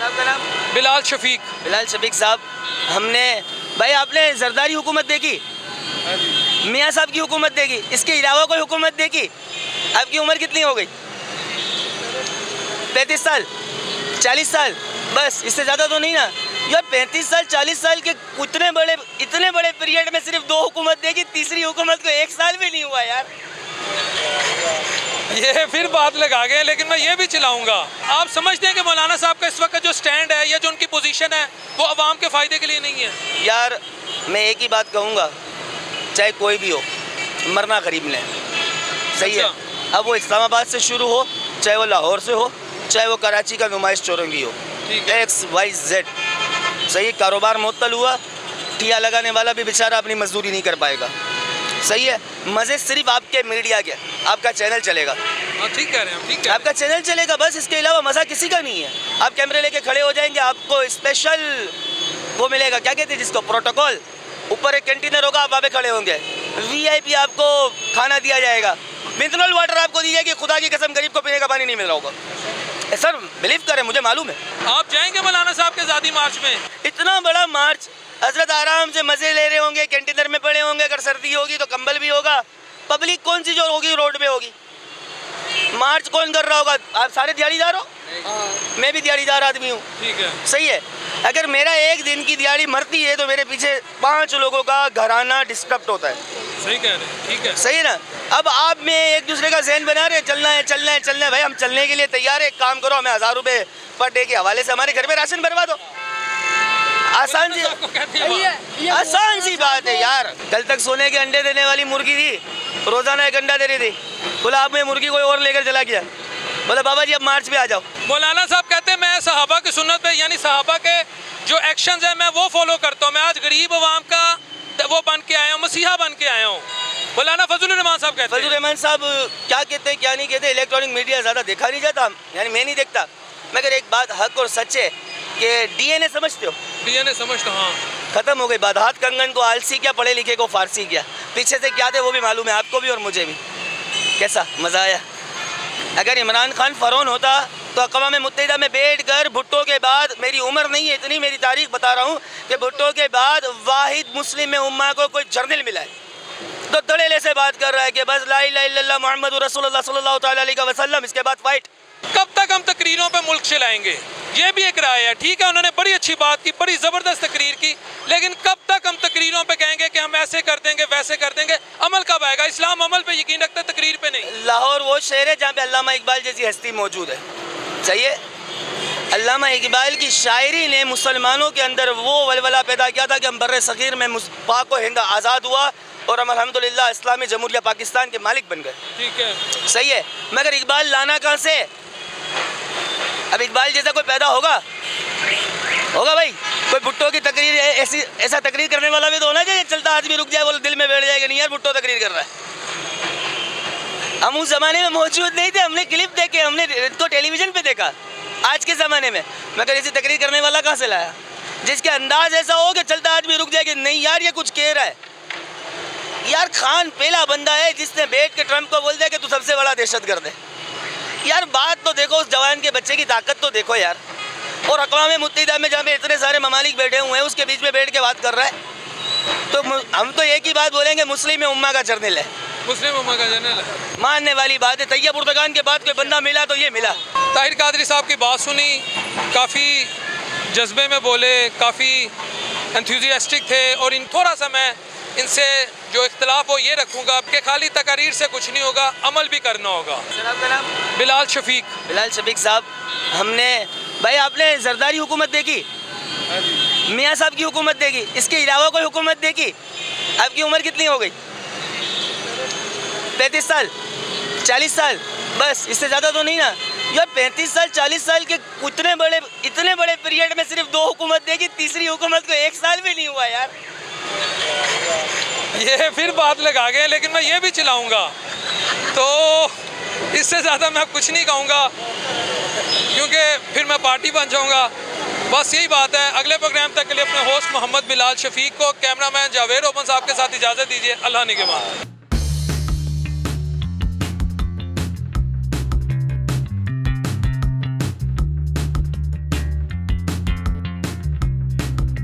आपका नाम? बिलाल शफीक। बिलाल शफीक साहब, हमने भाई आपने जरदारी हुकूमत देखी, मियाँ साहब की हुकूमत देखी, इसके अलावा कोई हुकूमत देखी? आपकी उम्र कितनी हो गई? 35 साल, 40 साल, बस इससे ज़्यादा तो नहीं ना यार। 35 साल 40 साल के इतने बड़े पीरियड में सिर्फ 2 हुकूमत देखी, तीसरी हुकूमत को 1 साल भी नहीं हुआ यार। ये फिर बात लगा गए, लेकिन मैं ये भी चिल्लाऊंगा, आप समझते हैं कि मौलाना साहब का इस वक्त जो स्टैंड है या जो उनकी पोजीशन है वो अवाम के फ़ायदे के लिए नहीं है? यार मैं एक ही बात कहूँगा, चाहे कोई भी हो, मरना गरीब ने, सही है। अब वो इस्लामाबाद से शुरू हो, चाहे वो लाहौर से हो, चाहे वो कराची का नुमाइश चौरंगी हो, XYZ, सही। कारोबार मुअत्तल हुआ, ठिया लगाने वाला भी बेचारा अपनी मजदूरी नहीं कर पाएगा, सही है। मज़े सिर्फ आपके मीडिया के, आपका चैनल चलेगा। ठीक कह रहे हैं, ठीक है, आपका चैनल चलेगा बस, इसके अलावा मज़ा किसी का नहीं है। आप कैमरे लेके खड़े हो जाएंगे, आपको स्पेशल वो मिलेगा, क्या कहते हैं जिसको, प्रोटोकॉल। ऊपर एक कंटेनर होगा, आप वहाँ पे खड़े होंगे, VIP आपको खाना दिया जाएगा, मिनरल वाटर आपको दी जाएगी। खुदा की कसम गरीब को पीने का पानी नहीं मिल रहा होगा। सर बिलीव करें, मुझे मालूम है। आप जाएंगे मौलाना साहब के ज़ाती मार्च में? इतना बड़ा मार्च, हजरत आराम से मज़े ले रहे होंगे, कंटेनर में पड़े होंगे, अगर सर्दी होगी तो कंबल भी होगा। पब्लिक कौन सी जो होगी रोड पे होगी, मार्च कौन कर रहा होगा? आप सारे दिहाड़ीदार हो, मैं भी दिहाड़ीदार आदमी हूँ, ठीक है, सही है। अगर मेरा एक दिन की दिहाड़ी मरती है तो मेरे पीछे 5 लोगों का घराना डिस्टर्ब होता है। सही कह रहे हैं, ठीक है, सही है ना। अब आप में एक दूसरे का ज़हन बना रहे हैं, चलना है चलना है चलना है। भाई हम चलने के लिए तैयार है, एक काम करो, हमें 1000 रुपये पर डे के हवाले से हमारे घर में राशन भरवा दो। आसान सी बात है यार। कल तक सोने के अंडे देने वाली मुर्गी थी, रोजाना एक अंडा दे रही थी, बोला अब मैं मुर्गी कोई और लेकर चला गया, बोला बाबा जी अब मार्च पे आ जाओ। मौलाना साहब कहते हैं मैं सहाबा की सुन्नत पे, यानी सहाबा के जो एक्शंस है मैं वो फॉलो करता हूँ, मैं आज गरीब अवाम का वो बन के आया हूँ, मसीहा बन के आया हूँ। मौलाना फजलुर रहमान साहब कहते हैं। फजलुर रहमान साहब क्या कहते हैं क्या नहीं कहते, इलेक्ट्रॉनिक मीडिया ज़्यादा देखा नहीं जाता, यानी मैं नहीं देखता, मगर एक बात हक और सच है कि DNA समझते हो? DNA समझता हूँ, हाँ। खत्म हो गई बात। हाथ कंगन को आलसी क्या, पढ़े लिखे को फारसी क्या, पीछे से क्या थे वो भी मालूम है आपको भी और मुझे भी। कैसा मज़ा आया? अगर इमरान खान फ़रौन होता तो अक़वाम मुत्तहिदा में बैठ कर भुट्टो के बाद, मेरी उम्र नहीं है इतनी, मेरी तारीख बता रहा हूँ कि भुट्टो के बाद वाहिद मुस्लिम में उम्मा को कोई जर्नल मिला है तो दड़ेले से बात कर रहा है कि बस ला इलाहा इल्लल्लाह मुहम्मदुर रसूलुल्लाह सल्लल्लाहु तआला अलैहि वसल्लम, इसके बाद फाइट। कब तक हम तकरीरों पे मुल्क चलाएंगे? ये भी एक राय है, ठीक है, उन्होंने बड़ी अच्छी बात की, बड़ी ज़बरदस्त तकरीर की, लेकिन कब तक हम तकरीरों पे कहेंगे कि हम ऐसे कर देंगे वैसे कर देंगे? अमल कब आएगा? इस्लाम अमल पे यकीन रखता है, तकरीर पे नहीं। लाहौर वो शहर है जहाँ पे अल्लामा इकबाल जैसी हस्ती मौजूद है, सही है। अल्लामा इकबाल की शायरी ने मुसलमानों के अंदर वो वलवला पैदा किया था कि हम बर्रे सग़ीर में पाक व हिंद आज़ाद हुआ और हम अल्हम्दुलिल्लाह इस्लामी जमहूरिया पाकिस्तान के मालिक बन गए, ठीक है, सही है। मगर इकबाल लाना कहाँ से? अब इकबाल जैसा कोई पैदा होगा भाई? कोई भुट्टो की तकरीर ऐसा तकरीर करने वाला भी तो होना चाहिए, चलता आदमी रुक जाए वो दिल में बैठ जाएगा, नहीं यार भुट्टो तकरीर कर रहा है। हम उस ज़माने में मौजूद नहीं थे, हमने क्लिप देखे, हमने तो टेलीविज़न पे देखा आज के ज़माने में, मगर ऐसी तकरीर करने वाला कहाँ से लाया जिसके अंदाज ऐसा हो कि चलता आदमी रुक जाएगा, नहीं यार ये कुछ कह रहा है। यार खान पहला बंदा है जिसने बैठ के ट्रंप को बोल दिया कि तू सबसे बड़ा दहशतगर्द है। यार बात तो देखो, उस जवान के बच्चे की ताकत तो देखो यार। और अक़वाम मुत्तहिदा में जहाँ पे इतने सारे ममालिक बैठे हुए हैं उसके बीच में बैठ के बात कर रहा है, तो हम तो एक ही बात बोलेंगे, मुस्लिम उम्मा का जर्नल है, मुस्लिम उम्मा का जर्नल है, मानने वाली बात है। तैयब उर्दगान के बाद कोई बंदा मिला तो ये मिला। ताहिर कादरी साहब की बात सुनी, काफ़ी जज्बे में बोले, काफ़ी एंथुसियास्टिक थे, और इन थोड़ा सा मैं इनसे जो इख्तलाफ हो ये रखूँगा कि खाली तकारीर से कुछ नहीं होगा, अमल भी करना होगा। सर आपका नाम? बिलाल शफीक। बिलाल शफीक साहब, हमने भाई आपने जरदारी हुकूमत देखी, मियाँ साहब की हुकूमत देखी, इसके अलावा कोई हुकूमत देखी? आपकी उम्र कितनी हो गई? 35 साल, 40 साल, बस इससे ज़्यादा तो नहीं ना यार। 35 साल 40 साल के इतने बड़े पीरियड में सिर्फ 2 हुकूमत देखी, तीसरी हुकूमत को 1 साल भी नहीं हुआ यार। ये फिर बात लगा गए, लेकिन मैं ये भी चिल्लाऊंगा, तो इससे ज़्यादा मैं कुछ नहीं कहूँगा क्योंकि फिर मैं पार्टी बन जाऊँगा। बस यही बात है। अगले प्रोग्राम तक के लिए अपने होस्ट मोहम्मद बिलाल शफीक को, कैमरामैन जावेद ओपन साहब के साथ इजाज़त दीजिए। अल्लाह निगहबान।